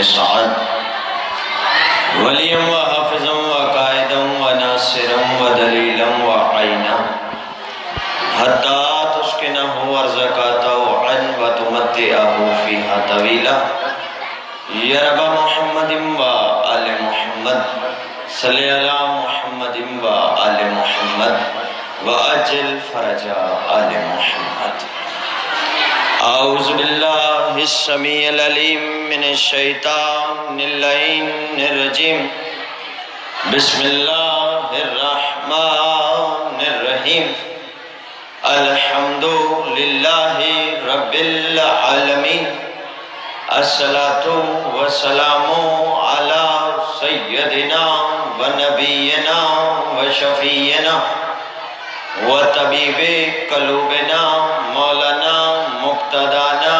سعد وليا وحافظا وقائدا وناصرا ودليلا وعينا حتى تسكنه أرزقا طوعا وتمتعه فيها طويلا يا رب محمد وآل محمد صل على محمد وآل محمد وأجل فرج آل محمد. أعوذ بالله السميع العليم من الشيطان اللعين الرجيم. بسم الله الرحمن الرحيم. الحمد لله رب العالمين. الصلاة والسلام على سيدنا ونبينا وشفينا وطبيب قلوبنا مولانا مقتدانا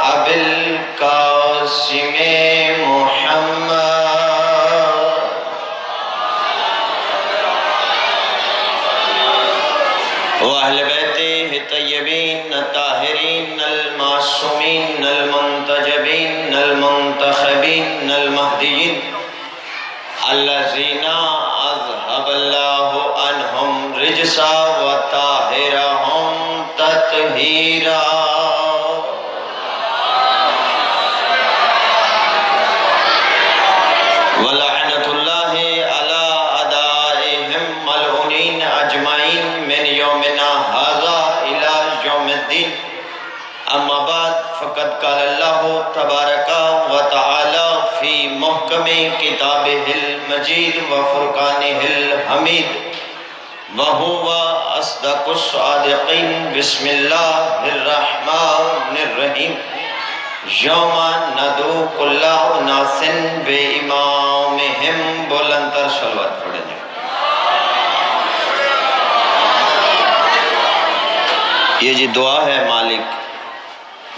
ابو القاسم محمد واہل بیتہ الطیبین الطاہرین المعصومین المنتجبین المنتخبین المہدیین الذین اذهب اللہ عنہم رجسا وطاہرہم تطہیرا. ولعنت اللہ علی اعدائہم ملعونین اجمعین من یومنا ھذا الی یوم الدین. اما بعد فقد قال اللہ تبارک و تعالی فی محکم کتابہ المجید وفرقانہ الحمید وہو اصدق الصادقین. بسم اللہ الرحمن الرحیم. یوم ندعو کل اناس بامامہم. بلند تر صلوات پڑھیں. یہ جی دعا ہے مالک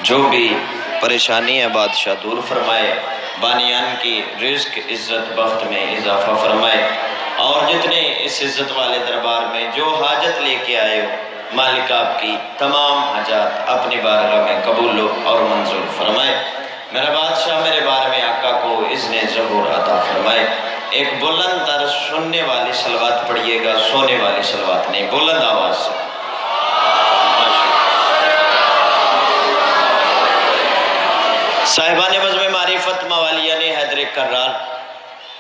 جو بھی پریشانی ہے بادشاہ دور فرمائے، بانیان کی رزق عزت بخت میں اضافہ فرمائے، اور جتنے اس عزت والے دربار میں جو حاجت لے کے آئے ہو مالک آپ کی تمام حاجات اپنی بارگاہ میں قبول اور منظور فرمائے. میرا بادشاہ میرے بارے میں آقا کو اذن ظہور عطا فرمائے. ایک بلند تر سننے والی صلوات پڑھیے گا، سونے والی صلوات نہیں، بلند آواز سے. صاحبان بزم معرفت موالیان حیدر کرار،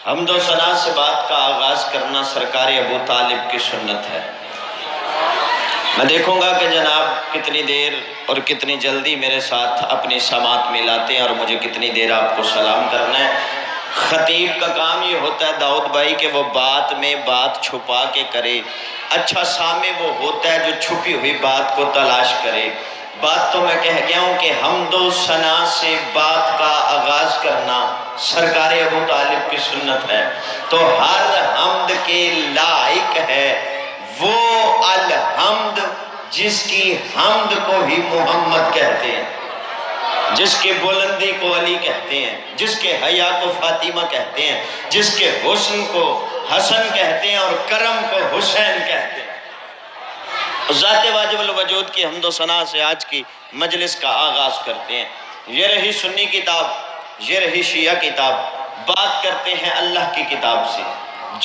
حمد و ثنا سے بات کا آغاز کرنا سرکار ابو طالب کی سنت ہے. میں دیکھوں گا کہ جناب کتنی دیر اور کتنی جلدی میرے ساتھ اپنی سماعت ملاتے ہیں اور مجھے کتنی دیر آپ کو سلام کرنا ہے. خطیب کا کام یہ ہوتا ہے داؤد بھائی کہ وہ بات میں بات چھپا کے کرے. اچھا سامع وہ ہوتا ہے جو چھپی ہوئی بات کو تلاش کرے. بات تو میں کہہ گیا ہوں کہ حمد و ثنا سے بات کا آغاز کرنا سرکار ابو طالب کی سنت ہے. تو ہر حمد کے لائق ہے وہ الحمد جس کی حمد کو ہی محمد کہتے ہیں، جس کے بلندی کو علی کہتے ہیں، جس کے حیا کو فاطمہ کہتے ہیں، جس کے حسن کو حسن کہتے ہیں اور کرم کو حسین کہتے ہیں. ذات واجب الوجود کی حمد و ثنا سے آج کی مجلس کا آغاز کرتے ہیں. یہ رہی سنی کتاب، یہ رہی شیعہ کتاب. بات کرتے ہیں اللہ کی کتاب سے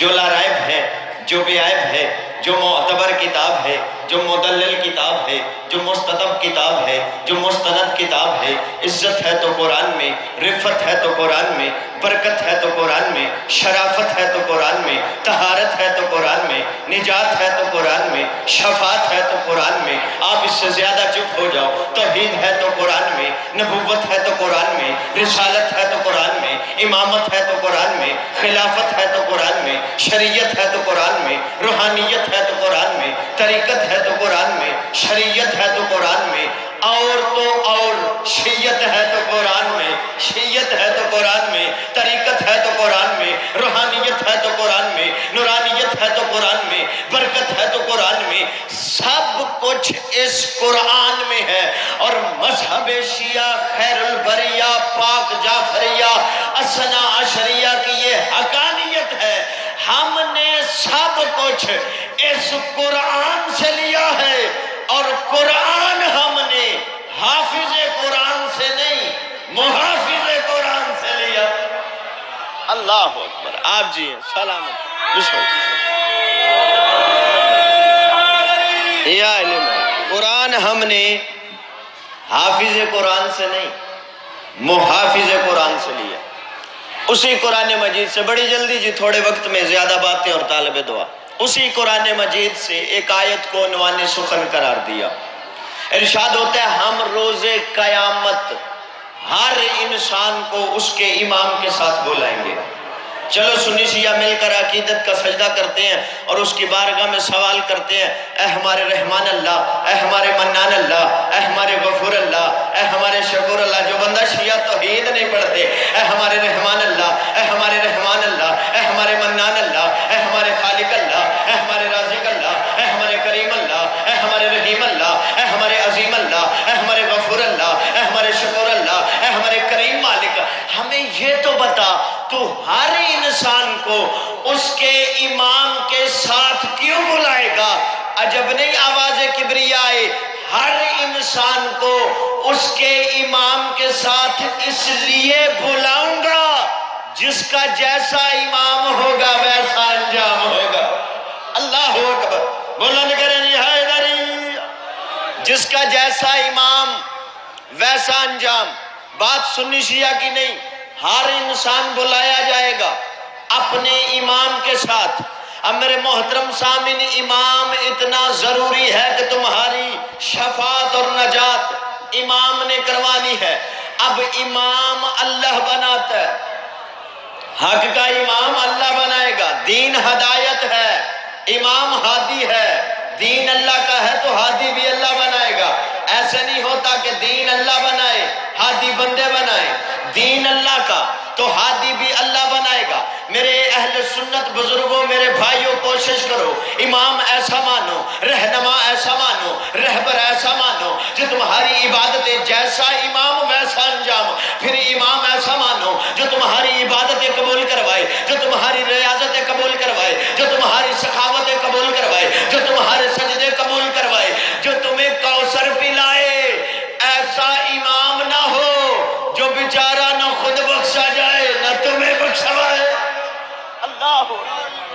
جو لا ریب ہے، جو بے عیب ہے، جو معتبر کتاب ہے، جو مدلل کتاب ہے، جو مستطب کتاب ہے، جو مستند کتاب ہے. عزت ہے تو قرآن میں، رفت ہے تو قرآن میں، برکت ہے تو قرآن میں، شرافت ہے تو قرآن میں، طہارت ہے تو قرآن میں، نجات ہے تو قرآن میں، شفاعت ہے تو قرآن میں. آپ اس سے زیادہ چپ ہو جاؤ. توحید ہے تو قرآن میں، نبوت ہے تو قرآن میں، رسالت ہے تو قرآن میں، امامت ہے تو قرآن میں، خلافت ہے تو قرآن میں، شریعت ہے تو قرآن میں، روحانیت ہے تو قرآن میں، طریقت ہے تو قرآن میں، شریعت ہے تو قرآن میں، اور تو اور شیعت ہے تو قرآن میں، شیعت ہے تو قرآن میں، طریقت ہے تو قرآن میں، روحانیت ہے تو قرآن میں، نورانیت ہے تو قرآن میں، برکت ہے تو قرآن میں. سب کچھ اس قرآن میں ہے. اور مذہب شیعہ خیر البریہ پاک جعفریہ اثنا عشریہ کی یہ حقانیت ہے. ہم نے سب کچھ اس قرآن سے لیا ہے اور قرآن ہم نے حافظ قرآن سے نہیں محافظ قرآن سے لیا. اللہ اکبر. آپ جی ہیں سلامت. بسم اللہ. یہ علم ہے. قرآن ہم نے حافظ قرآن سے نہیں محافظ قرآن سے لیا. اسی قرآن مجید سے بڑی جلدی جی تھوڑے وقت میں زیادہ باتیں اور طالب دعا. اسی قرآن مجید سے ایک آیت کو عنوان سخن قرار دیا. ارشاد ہوتا ہے ہم روز قیامت ہر انسان کو اس کے امام کے ساتھ بلائیں گے. چلو سنی شیعہ مل کر عقیدت کا سجدہ کرتے ہیں اور اس کی بارگاہ میں سوال کرتے ہیں اے ہمارے رحمان اللہ، اے ہمارے منان اللہ، اے ہمارے غفور اللہ، اے ہمارے شکور اللہ. جو بندہ شیعہ توحید نہیں پڑھتے اے ہمارے رحمان اللہ، اے ہمارے رحمان اللہ، اے ہمارے منان اللہ، اے ہمارے خالق اللہ، اے ہمارے رازق اللہ، اے ہمارے کریم اللہ، اے ہمارے رحیم اللہ، اے ہمارے عظیم اللہ، اے ہمارے غفور اللہ، اے ہمارے شکور اللہ، اے ہمارے کریم مالک. ہمیں یہ تو بتا تو ہر انسان کو اس کے امام کے ساتھ کیوں بلائے گا؟ عجب نہیں آواز کبریائے. ہر انسان کو اس کے امام کے ساتھ اس لیے بلاؤں گا جس کا جیسا امام ہوگا ویسا انجام ہوگا. اللہ اکبر. بلند کریں جی حیدری. جس کا جیسا امام ویسا انجام. بات سنی شیعہ کی نہیں، ہر انسان بلایا جائے گا اپنے امام کے ساتھ. اب میرے محترم سامعین، امام اتنا ضروری ہے کہ تمہاری شفاعت اور نجات امام نے کروانی ہے. اب امام اللہ بناتا ہے، حق کا امام اللہ بنائے گا. دین ہدایت ہے، امام ہادی ہے. دین اللہ کا ہے تو ہادی بھی اللہ بنائے گا. ایسے نہیں ہوتا کہ دین اللہ بنائے ہادی بندے بنائے. دین اللہ کا تو ہادی بھی اللہ بنائے گا. میرے اہل سنت بزرگوں، میرے بھائیوں، کوشش کرو امام ایسا مانو، رہنما ایسا مانو، رہبر ایسا مانو جو تمہاری عبادتیں جیسا امام ویسا انجام. پھر امام ایسا مانو جو تمہاری عبادتیں قبول کروائے، جو تمہاری ریاضتیں قبول کروائے، جو تمہاری سخاوتیں قبول کروائے، جو تمہارے سجدے قبول کروائے، جو تمہیں کوثر پلائے. ایسا امام نہ ہو جو بیچارہ نہ خود بخشا جائے نہ تمہیں بخشوائے. اللہ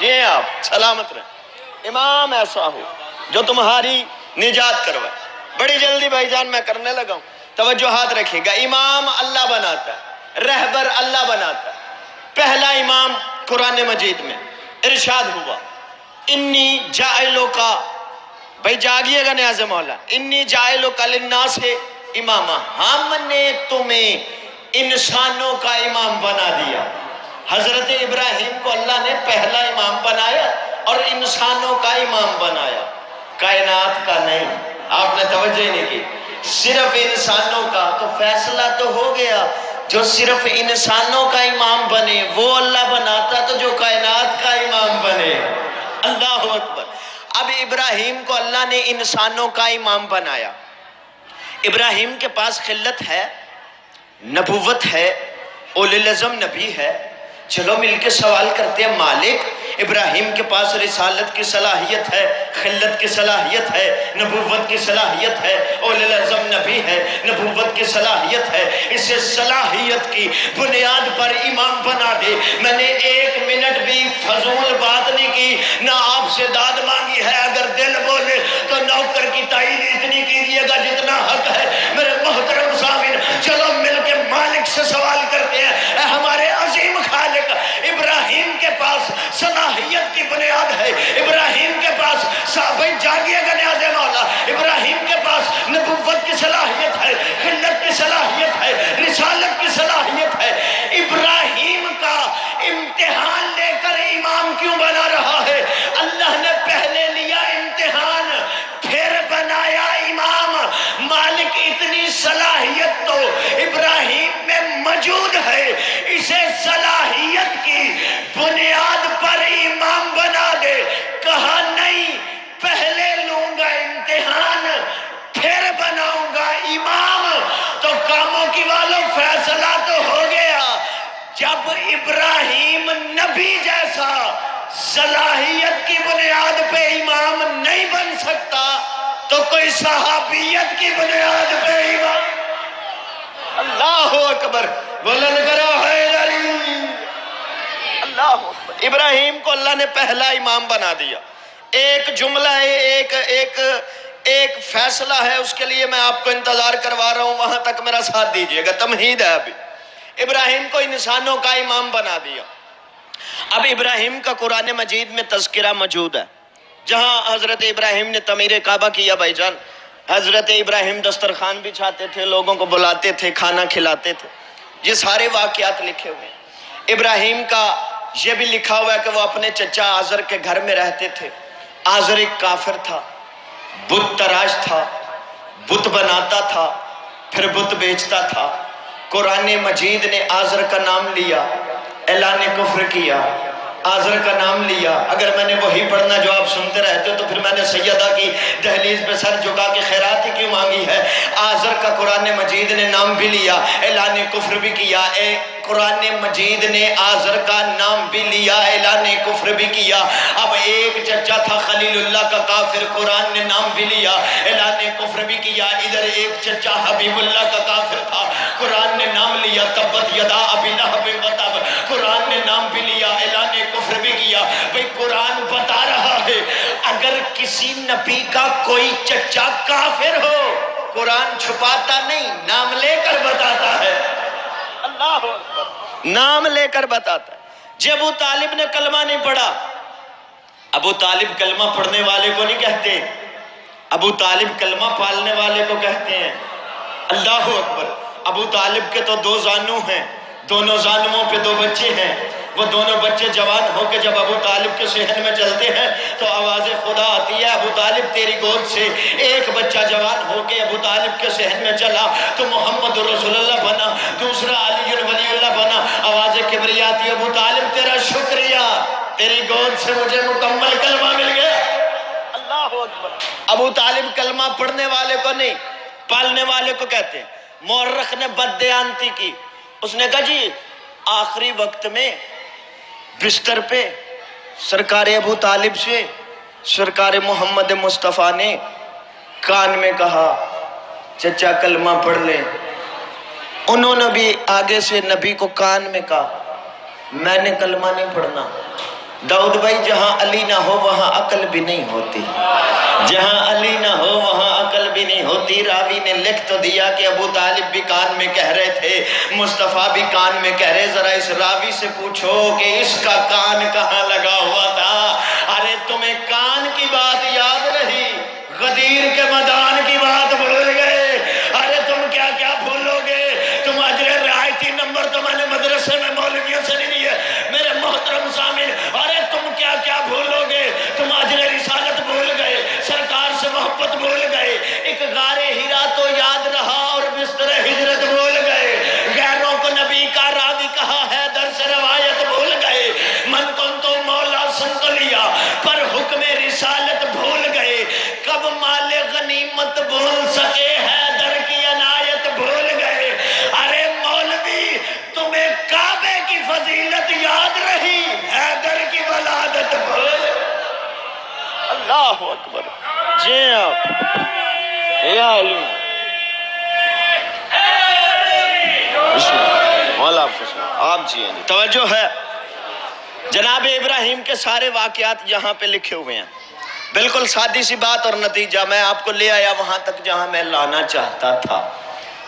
جی آپ سلامت رہیں. امام ایسا ہو جو تمہاری نجات کروائے. بڑی جلدی بھائی جان میں کرنے لگا ہوں، توجہات رکھیے گا. امام اللہ بناتا ہے، رہبر اللہ بناتا ہے. پہلا امام قرآن مجید میں ارشاد ہوا انی جائلو کا، بھائی جاگیے گا نیاز مولا، انی جائلو کا للناس ہے امامہ. ہم نے تمہیں انسانوں کا امام بنا دیا. حضرت ابراہیم کو اللہ نے پہلا امام بنایا اور انسانوں کا امام بنایا، کائنات کا نہیں. آپ نے توجہ نہیں کی. صرف انسانوں کا تو فیصلہ تو ہو گیا. جو صرف انسانوں کا امام بنے وہ اللہ بناتا تو جو کائنات کا امام بنے. اللہ اکبر. اب ابراہیم کو اللہ نے انسانوں کا امام بنایا. ابراہیم کے پاس خلت ہے، نبوت ہے، اولو العزم نبی ہے. چلو مل کے سوال کرتے ہیں مالک، ابراہیم کے پاس رسالت کی صلاحیت ہے، خلت کی صلاحیت ہے، نبوت کی صلاحیت ہے، اولو العزم نبی ہے، نبوت کی صلاحیت ہے. اسے صلاحیت کی بنیاد پر امام بنا دے. میں نے ایک منٹ بھی فضول بات نہیں کی، نہ آپ سے داد مانگی ہے. اگر دل بولے تو نوکر کی تعین اتنی کیجیے گا جتنا حق ہے. میرے محترم سامعین، چلو مل کے مالک سے سوال کرتے ہیں. اے ہمارے عظیم خالق، ابراہیم کے پاس صلاحیت کی بنیاد ہے، ابراہیم کے پاس بھائی جاگیے گا نیاز مولا، ابراہیم کے پاس نبوت کی صلاحیت ہے، خلت کی صلاحیت ہے، رسالت کی صلاحیت ہے. ابراہیم کا امتحان لے کر امام کیوں بنا رہا ہے؟ اللہ نے پہلے لیا امتحان پھر بنایا امام. مالک اتنی صلاحیت تو ابراہیم میں موجود ہے، اسے صلاحیت کی بنیاد پر امام بنا دے. کہا نہیں، پہلے لوں گا امتحان پھر بناؤں گا امام. تو کاموں کی والوں فیصلہ تو ہو گیا. جب ابراہیم نبی جیسا صلاحیت کی بنیاد پہ امام نہیں بن سکتا تو کوئی صحابیت کی بنیاد پہ امام. اللہ اکبر. بلند کرو حیدری. اللہ ابراہیم کو اللہ نے پہلا امام بنا دیا. ایک جملہ ہے، ایک فیصلہ ہے، اس کے لیے میں آپ کو انتظار کروا رہا ہوں، وہاں تک میرا ساتھ دیجئے گا. تمہید ہے. ابھی ابراہیم کو انسانوں کا امام بنا دیا. اب ابراہیم کا قرآن مجید میں تذکرہ موجود ہے. جہاں حضرت ابراہیم نے تعمیر کعبہ کیا بھائی جان، حضرت ابراہیم دسترخوان بچھاتے تھے، لوگوں کو بلاتے تھے، کھانا کھلاتے تھے. یہ سارے واقعات لکھے ہوئے ہیں. ابراہیم کا یہ بھی لکھا ہوا ہے کہ وہ اپنے چچا آزر کے گھر میں رہتے تھے. آزر ایک کافر تھا، بت تراش تھا، بت بناتا تھا، پھر بت بیچتا تھا. قرآن مجید نے آزر کا نام لیا، اعلان کفر کیا. آزر کا نام لیا. اگر میں نے وہی پڑھنا جو آپ سنتے رہتے تو پھر میں نے سیدہ کی دہلیز پہ سر جھکا کے خیرات ہی کیوں مانگی ہے. آزر کا قرآن مجید نے نام بھی لیا، اعلان کفر بھی کیا. قرآن مجید نے آزر کا نام بھی لیا، اعلان کفر بھی کیا. اب ایک چچا تھا خلیل اللہ کا کافر، قرآن نے نام بھی لیا، اعلان کفر بھی کیا. ادھر ایک چچا حبیب اللہ کا کافر تھا، قرآن نے نام لیا، تبت یدا ابی لہب و تب، قرآن نے نام بھی لیا، اعلان کفر بھی کیا. بھئی قرآن بتا رہا ہے اگر کسی نبی کا کوئی چچا کافر ہو، قرآن چھپاتا نہیں، نام لے کر بتاتا ہے. اللہ نام لے کر بتاتا ہے. جب ابو طالب نے کلمہ نہیں پڑھا، ابو طالب کلمہ پڑھنے والے کو نہیں کہتے، ابو طالب کلمہ پالنے والے کو کہتے ہیں. اللہ اکبر. ابو طالب کے تو 2 زانو ہیں، دونوں زانووں پہ 2 بچے ہیں. وہ دونوں بچے جوان ہو کے جب ابو طالب کے صحن میں چلتے ہیں تو آواز خدا آتی ہے، ابو طالب تیری گود سے ایک بچہ جوان ہو کے ابو طالب کے صحن میں چلا تو محمد رسول اللہ بنا، دوسرا علی ولی اللہ بنا. آواز کبریا آتی ہے، ابو طالب تیرا شکریہ، تیری گود سے مجھے مکمل کلمہ مل گیا. اللہ اکبر. ابو طالب کلمہ پڑھنے والے کو نہیں، پالنے والے کو کہتے ہیں. مورخ نے بددیانتی کی. اس نے کہا جی آخری وقت میں بستر پہ سرکار ابو طالب سے سرکار محمد مصطفیٰ نے کان میں کہا چچا کلمہ پڑھ لیں. انہوں نے بھی آگے سے نبی کو کان میں کہا میں نے کلمہ نہیں پڑھنا. داؤد بھائی جہاں علی نہ ہو وہاں عقل بھی نہیں ہوتی، جہاں علی نہ ہو وہاں عقل بھی نہیں ہوتی. راوی نے لکھ تو دیا کہ ابو طالب بھی کان میں کہہ رہے تھے، مصطفیٰ بھی کان میں کہہ رہے. ذرا اس راوی سے پوچھو کہ اس کا کان کہاں لگا ہوا تھا. ارے تمہیں کان کی بات یاد رہی، غدیر کے میدان کی بات بھول گئے. ارے تم کیا کیا بھولو گے. تم اجر رعایتی نمبر تو میں نے مدرسے میں مولویوں سے نہیں لیے میرے محترم سامعین. ارے تم کیا کیا بھولو گے. تم اجر رسالت بھول گئے، سرکار سے محبت بھول گئے، ایک غار ہیرا تو یاد رہا اور بستر ہجرت بھول گئے. غیروں کو نبی کا راوی کہا ہے، درس روایت بھول گئے. من کن تو مولا سن تو لیا پر حکم رسالت بھول گئے. کب مال غنیمت بھول سکے، حیدر کی عنایت بھول گئے. ارے مولوی تمہیں کعبے کی فضیلت یاد رہی، حیدر کی ولادت بھول. اللہ اکبر. جی آپ یا علی مولا آپ جی ہیں. توجہ ہے. جناب ابراہیم کے سارے واقعات یہاں پہ لکھے ہوئے ہیں. بالکل سادی سی بات اور نتیجہ میں آپ کو لے آیا وہاں تک جہاں میں لانا چاہتا تھا.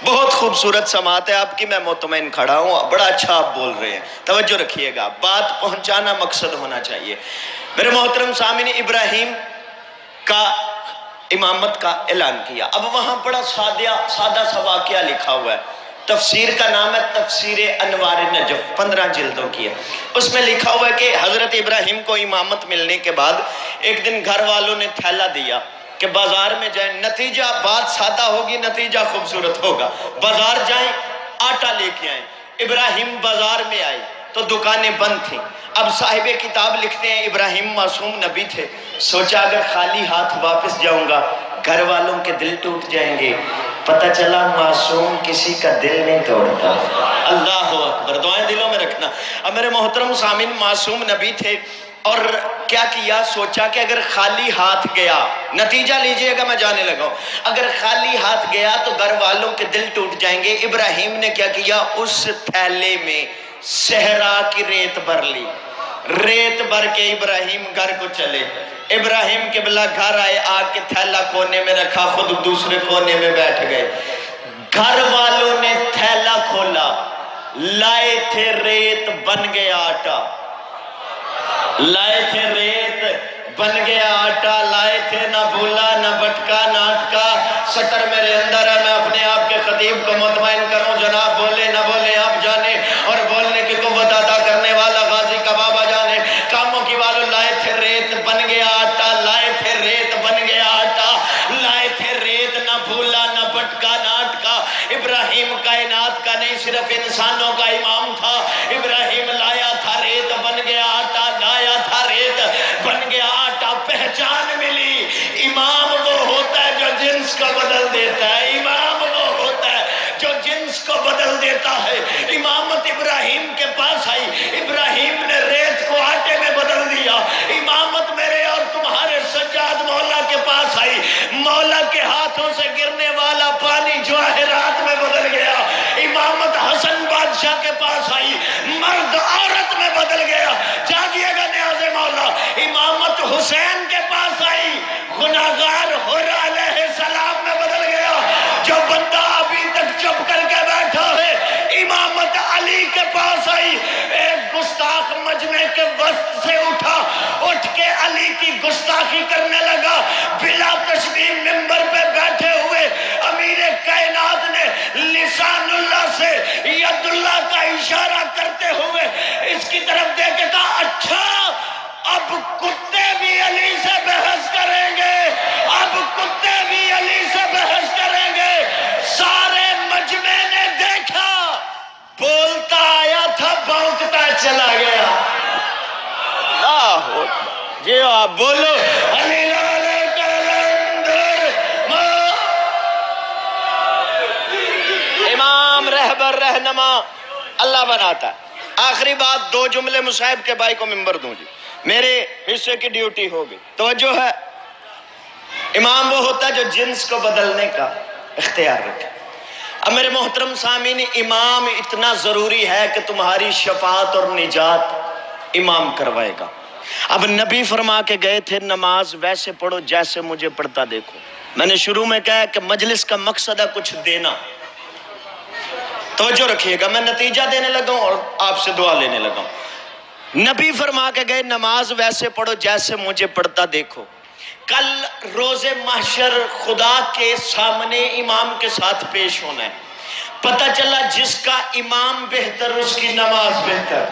بہت خوبصورت سماعت ہے آپ کی، میں مطمئن کھڑا ہوں، بڑا اچھا آپ بول رہے ہیں. توجہ رکھیے گا، بات پہنچانا مقصد ہونا چاہیے. میرے محترم سامعین، ابراہیم کا امامت کا اعلان کیا. اب وہاں بڑا سادہ سا واقعہ لکھا ہوا ہے. تفسیر کا نام ہے تفسیر انوار نجف، 15 جلدوں کی ہے. اس میں لکھا ہوا ہے کہ حضرت ابراہیم کو امامت ملنے کے بعد ایک دن گھر والوں نے تھیلا دیا کہ بازار میں جائیں. نتیجہ بات سادہ ہوگی، نتیجہ خوبصورت ہوگا. بازار جائیں، آٹا لے کے آئیں. ابراہیم بازار میں آئے تو دکانیں بند تھیں. اب صاحب کتاب لکھتے ہیں ابراہیم معصوم نبی تھے. سوچا اگر خالی ہاتھ واپس جاؤں گا گھر والوں کے دل ٹوٹ جائیں گے. پتہ چلا معصوم کسی کا دل نہیں توڑتا. اللہ اکبر. دعائیں دلوں میں رکھنا. اب میرے محترم سامعین، معصوم نبی تھے اور کیا کیا، سوچا کہ اگر خالی ہاتھ گیا، نتیجہ لیجئے گا میں جانے لگا ہوں، اگر خالی ہاتھ گیا تو گھر والوں کے دل ٹوٹ جائیں گے. ابراہیم نے کیا کیا، اس تھیلے میں صحرا کی ریت بھر لی. ریت بھر کے ابراہیم گھر کو چلے. ابراہیم قبلہ گھر آئے, آگ کے تھیلا کونے میں رکھا, خود دوسرے کونے میں بیٹھ گئے. گھر والوں نے تھیلا کھولا, لائے تھے ریت بن گیا آٹا, لائے تھے ریت بن گیا آٹا, لائے تھے نہ بھولا نہ بٹکا نہ اٹکا. سٹر میرے اندر ہے, میں اپنے آپ کے خطیب کو مطمئن کروں, جناب بولے نہ بولے آپ جانے, اور بولنے کی قوت عطا کرنے والا غازی کا بابا جانے. کاموں کی والوں لائے تھے ریت بن گیا آٹا, لائے تھے ریت بن گیا آٹا, لائے تھے ریت نہ بھولا نہ بٹکا نہ اٹکا. ابراہیم کائنات کا نہیں صرف انسانوں کا امام تھا. ابراہیم لایا تھا ریت بن گیا آٹا, لایا تھا ریت بن گیا آٹا. پہچان ملی, امام وہ ہوتا ہے جو جنس کو بدل دیتا ہے, امام وہ ہوتا ہے جو جنس کو بدل دیتا ہے. امامت ابراہیم کے پاس آئی, ابراہیم نے ریت کو آٹے میں بدل دیا. امامت میرے اور تمہارے سجاد مولا کے پاس آئی, مولا کے ہاتھوں سے گرنے والا پانی جواہرات میں بدل گیا. امامت حسن بادشاہ کے پاس آئی, مرد عورت میں بدل گیا. جاگیے گا نیاز مولا. امامت حسین کے پاس آئی, گناہگار حر علیہ السلام میں بدل گیا. جو بندہ ابھی تک چپ کر کے بیٹھا ہے, امامت علی کے پاس آئی. ایک گستاخ مجمع کے وسط سے اٹھا, اٹھ کے علی کی گستاخی کرنے لگا. بلا تشبیہ ممبر پہ بیٹھے ہوئے امیر کائنات نے لسان اللہ سے ید اللہ کا اشارہ کرتے ہوئے اس کی طرف دیکھے کہا, اچھا اب کتے بھی علی سے بحث کریں گے, اب کتے بھی علی سے بحث کریں گے. سارے مجمع نے دیکھا, بولتا آیا تھا بھونکتا چلا گیا. اللہ جی آپ بولو, علی لالے کلندر امام رہبر رہنما اللہ بناتا ہے. آخری بات, دو جملے مصاحب کے بھائی کو ممبر دوں جی, میرے حصے کی ڈیوٹی ہوگی. توجہ ہے, امام وہ ہوتا ہے جو جنس کو بدلنے کا اختیار رکھے. اب میرے محترم سامعین, امام اتنا ضروری ہے کہ تمہاری شفاعت اور نجات امام کروائے گا. اب نبی فرما کے گئے تھے, نماز ویسے پڑھو جیسے مجھے پڑھتا دیکھو. میں نے شروع میں کہا کہ مجلس کا مقصد ہے کچھ دینا. توجہ رکھیے گا, میں نتیجہ دینے لگا ہوں اور آپ سے دعا لینے لگا ہوں. نبی فرما کے گئے, نماز ویسے پڑھو جیسے مجھے پڑھتا دیکھو. کل روز محشر خدا کے سامنے امام کے ساتھ پیش ہونا ہے. پتہ چلا جس کا امام بہتر اس کی نماز بہتر.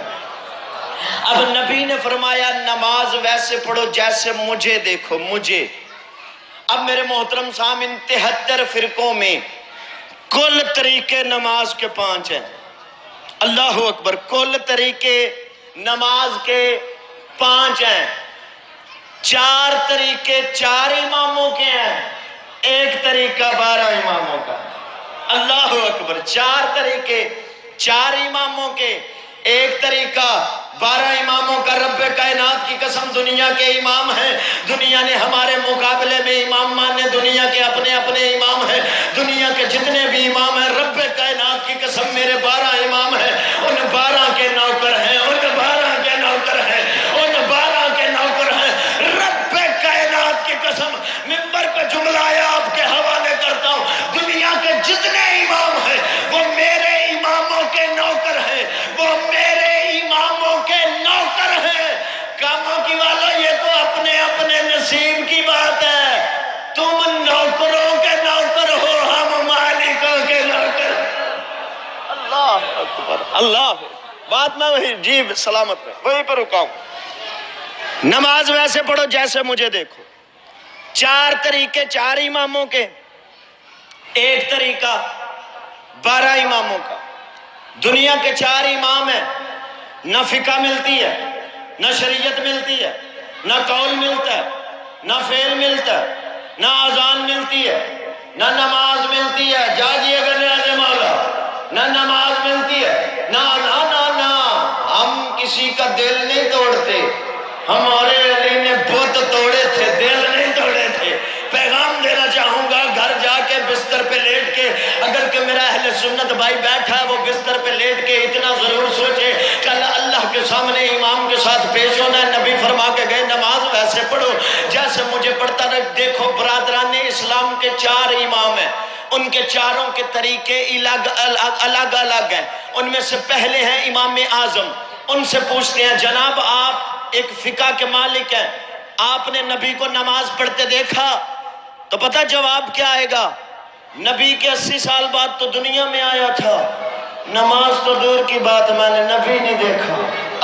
اب نبی نے فرمایا نماز ویسے پڑھو جیسے مجھے دیکھو, مجھے. اب میرے محترم سامعین, 73 فرقوں میں کل طریقے نماز کے 5 ہیں. اللہ اکبر, کل طریقے نماز کے 5 ہیں. 4 طریقے 4 اماموں کے ہیں, ایک طریقہ 12 اماموں کا. اللہ اکبر, 4 طریقے 4 اماموں کے, ایک طریقہ 12 اماموں کا. رب کائنات کی قسم, دنیا کے امام ہیں, دنیا نے ہمارے مقابلے میں امام مانے, دنیا کے اپنے اپنے امام ہیں, دنیا کے جتنے بھی امام ہیں, رب کائنات کی قسم میرے 12 امام ہیں. ان 12 کے نوکر ہیں, ان 12 کے نوکر ہیں, ان 12 کے نوکر ہیں. رب کائنات کی قسم, ممبر پہ جملہ آیا آپ کے حوالے کرتا ہوں, دنیا کے جتنے امام ہیں وہ میرے اماموں کے نوکر ہیں, وہ میرے اماموں کے نوکر ہیں. کاموں کی والوں, یہ تو اپنے اپنے نصیب کی بات ہے. تم نوکروں کے نوکر ہو, ہم مالکوں کے نوکر. اللہ اکبر, اللہ. بات میں وہی جی سلامت ہے, وہی پر رکا ہوں. نماز ویسے پڑھو جیسے مجھے دیکھو. 4 طریقے 4 اماموں کے, ایک طریقہ 12 اماموں کا. دنیا کے 4 امام ہیں, نہ فقہ ملتی ہے, نہ شریعت ملتی ہے, نہ قول ملتا ہے, نہ فعل ملتا ہے, نہ اذان ملتی ہے, نہ نماز ملتی ہے. جاگیے گا نیاز مولا, نہ نماز ملتی ہے, نہ ہم کسی کا دل نہیں توڑتے. ہمارے علی نے بت توڑے تھے, دل نہیں توڑے تھے. پیغام دینا چاہوں گا, گھر جا کے بستر پہ لیٹ کے, اگر کہ میرا اہل سنت بھائی بیٹھا ہے وہ بستر پہ لیٹ کے اتنا ضرور سوچے, کل اللہ کے سامنے امام کے ساتھ پیش مجھے پڑھتا رہا. دیکھو برادران اسلام کے 4 امام ہیں, ان کے چاروں کے طریقے الگ الگ ہیں. ان میں سے پہلے ہیں امام اعظم. ان سے پوچھتے ہیں جناب آپ ایک فقہ کے مالک ہیں, آپ نے نبی کو نماز پڑھتے دیکھا؟ تو پتہ جواب کیا آئے گا؟ نبی کے 80 سال بعد تو دنیا میں آیا تھا, نماز تو دور کی بات میں نے نبی نہیں دیکھا.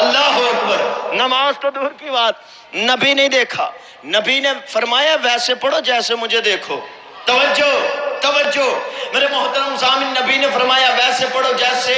اللہ اکبر. نماز تو دور کی بات, نبی نہیں دیکھا. نبی نے فرمایا ویسے پڑھو جیسے مجھے دیکھو. توجہ توجہ میرے محترم سامعین, نبی نے فرمایا ویسے پڑھو جیسے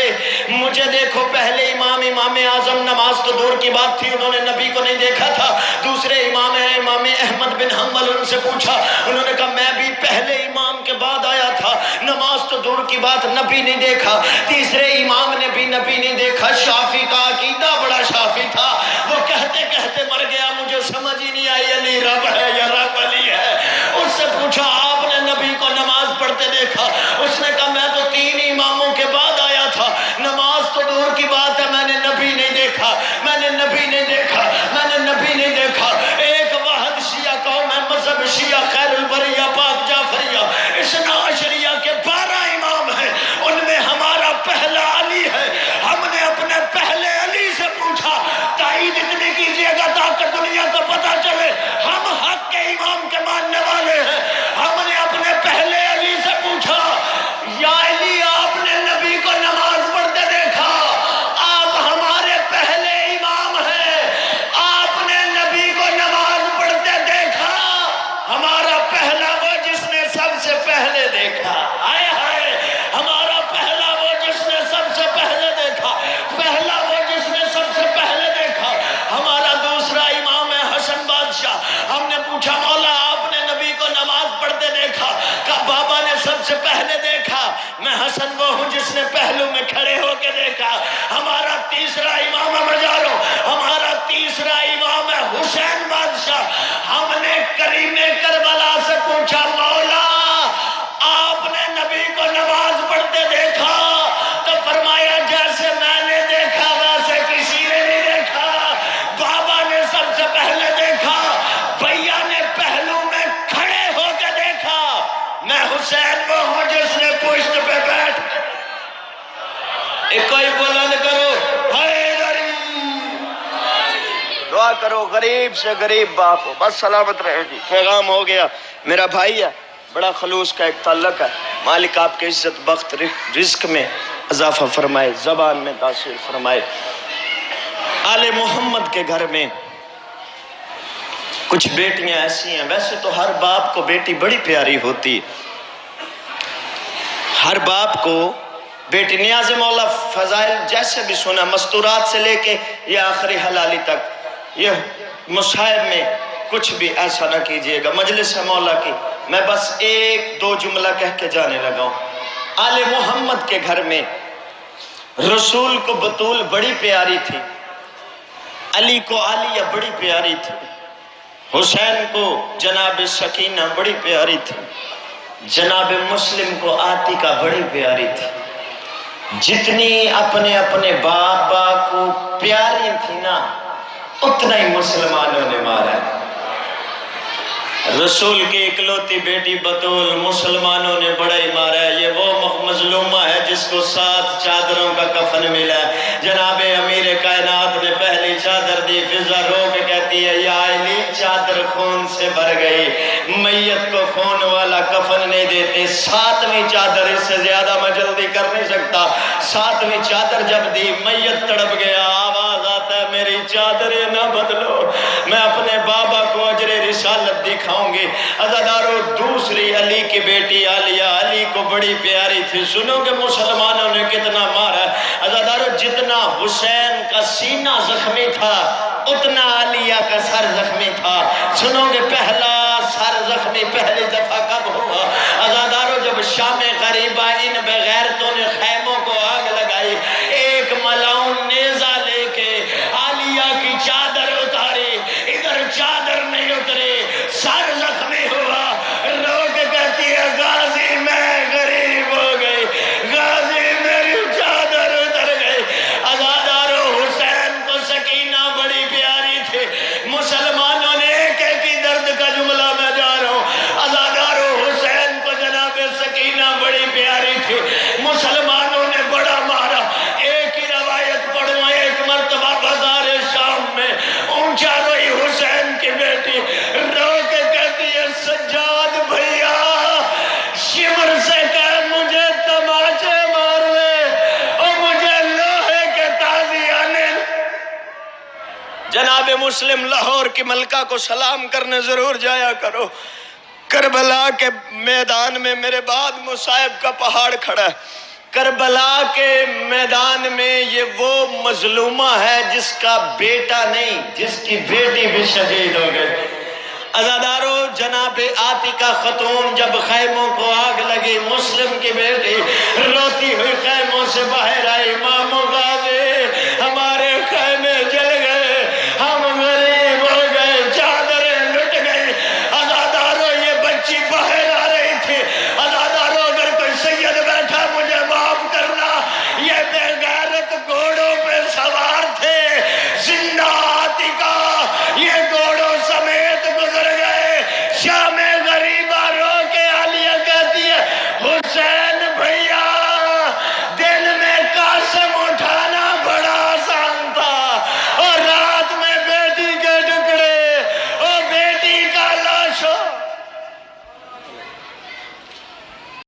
مجھے دیکھو. پہلے امام اعظم نماز تو دور کی بات تھی, انہوں نے نبی کو نہیں دیکھا تھا. دوسرے امام ہیں امام احمد بن حنبل, ان سے پوچھا, انہوں نے کہا میں بھی پہلے امام کے بعد آیا تھا, نماز تو دور کی بات نبی نہیں دیکھا. تیسرے امام نے بھی نبی نہیں دیکھا. شافعی کا عقیدہ بڑا شافعی تھا, وہ کہتے کہتے مر گیا, مجھے سمجھ ہی نہیں آئی علی رب ہے یا رب علی ہے. اس سے پوچھا آپ نے نبی کو نماز پڑھتے دیکھا؟ اس نے کہا میں تو 3 اماموں کے بعد آیا تھا, نماز تو دور کی بات ہے میں نے نبی نہیں دیکھا, میں نے نبی نہیں دیکھا, میں نے نبی نہیں دیکھا. ایک واحد شیعہ قوم ہے, مذہب شیعہ خیر البریہ پاک جعفریہ, اثنا عشریہ کے 12 امام ہیں, ان میں ہمارا پہلا علی ہے. ہم نے اپنے پہلے علی سے پوچھا, تائید اتنی کیجئے گا تاکہ دنیا کو پتہ چلے ہم حق کے امام کے ماننے والے ہیں. ہم نے اپنے پہلے علی سے پوچھا, یا علی آپ نے نبی کو نماز پڑھتے دیکھا؟ آپ ہمارے پہلے امام ہیں, آپ نے نبی کو نماز پڑھتے دیکھا؟ ہمارا پہلا وہ جس نے سب سے پہلے دیکھا. ہائے ہائے, ہمارا پہلا وہ جس نے سب سے پہلے دیکھا, پہلا وہ جس نے سب سے پہلے دیکھا. ہمارا دوسرا امام ہے حسن بادشاہ. ہم نے پوچھا مولا آپ نے نبی کو نماز پڑھتے دیکھا؟ کہا بابا نے سب سے پہلے دیکھا, میں حسن وہ ہوں جس نے پہلو میں کھڑے ہو کے دیکھا. ہمارا تیسرا امام ہے مجارو, ہمارا تیسرا امام ہے حسین بادشاہ. ہم نے کریم کربلا سے پوچھا مولا آپ نے نبی کو نماز پڑھتے دیکھا؟ تو فرمایا جیسے میں نے دیکھا ویسے کسی نے نہیں دیکھا. بابا نے سب سے پہلے دیکھا, بھیا نے پہلو میں کھڑے ہو کے دیکھا. میں حسین وہ ہوں جس نے پشت پہ بیٹھ. ایک کوئی بلند کرو حیدری, دعا کرو غریب سے غریب باپ ہو, بس سلامت رہے جی. پیغام ہو گیا. میرا بھائی ہے, بڑا خلوص کا ایک تعلق ہے. مالک آپ کے عزت بخت رزق میں اضافہ فرمائے, زبان میں تاثیر فرمائے. آل محمد کے گھر میں کچھ بیٹیاں ایسی ہیں, ویسے تو ہر باپ کو بیٹی بڑی پیاری ہوتی, ہر باپ کو بیٹی. نیاز مولا فضائل جیسے بھی سنا, مستورات سے لے کے یہ آخری حلالی تک, یہ مصحف میں کچھ بھی ایسا نہ کیجئے گا. مجلس مولا کی میں بس 1-2 جملہ کہہ کے جانے لگا ہوں. آل محمد کے گھر میں رسول کو بطول بڑی پیاری تھی, علی کو عالیہ بڑی پیاری تھی, حسین کو جناب سکینہ بڑی پیاری تھی, جناب مسلم کو عاتقہ بڑی پیاری تھی. جتنی اپنے اپنے بابا کو پیاری تھی نا, اتنا ہی مسلمانوں نے مارا. رسول کی اکلوتی بیٹی بطول مسلمانوں نے بڑا ہی مارا ہے. یہ وہ مظلومہ ہے جس کو 7 چادروں کا کفن ملا ہے. جناب امیر کائنات نے پہلی چادر دی, فضا رو کے کہتی ہے یا علی چادر خون سے بھر گئی, میت کو خون والا کفن نہیں دیتے. 7ویں چادر, اس سے زیادہ میں جلدی کر نہیں سکتا. 7ویں چادر جب دی, میت تڑپ گیا, آواز آتا ہے میری چادریں نہ بدلو, میں اپنے بابا کو اجر رسالت دکھاؤں گی. عزادارو دوسری علی کی بیٹی عالیہ, علی کو بڑی پیاری تھی. سنو کہ مسلمانوں نے کتنا مارا. عزادارو جتنا حسین کا سینہ زخمی تھا اتنا عالیہ کا سر زخمی تھا. سنو کہ پہلا سر زخمی پہلی دفعہ کب ہوا؟ عزادارو جب شام غریبہ ان بغیرتوں نے خیموں کو آگ لگائی, ایک ملاؤن نیزہ لے کے عالیہ کی چادر اتاری, ادھر چادر نہیں اتری, سر زخمی ہوا. رو کے کہتی ہے غازی میں غریب ہو گئی, غازی میری چادر اتر گئی. عزادارو حسین کو سکینہ بڑی پیاری تھی. مسلمانوں نے ایک ایک ہی درد کا جملہ میں جناب مسلم لاہور کی ملکہ کو سلام کرنے ضرور جایا کرو۔ کربلا کے میدان میں میرے بعد مصائب کا پہاڑ کھڑا ہے۔ کربلا کے میدان میں یہ وہ مظلومہ ہے جس کا بیٹا نہیں، جس کی بیٹی بھی شہید ہو گئی۔ عزادارو، جناب عاتقہ خاتون جب خیموں کو آگ لگی، مسلم کی بیٹی روتی ہوئی خیموں سے باہر آئی، امام غازی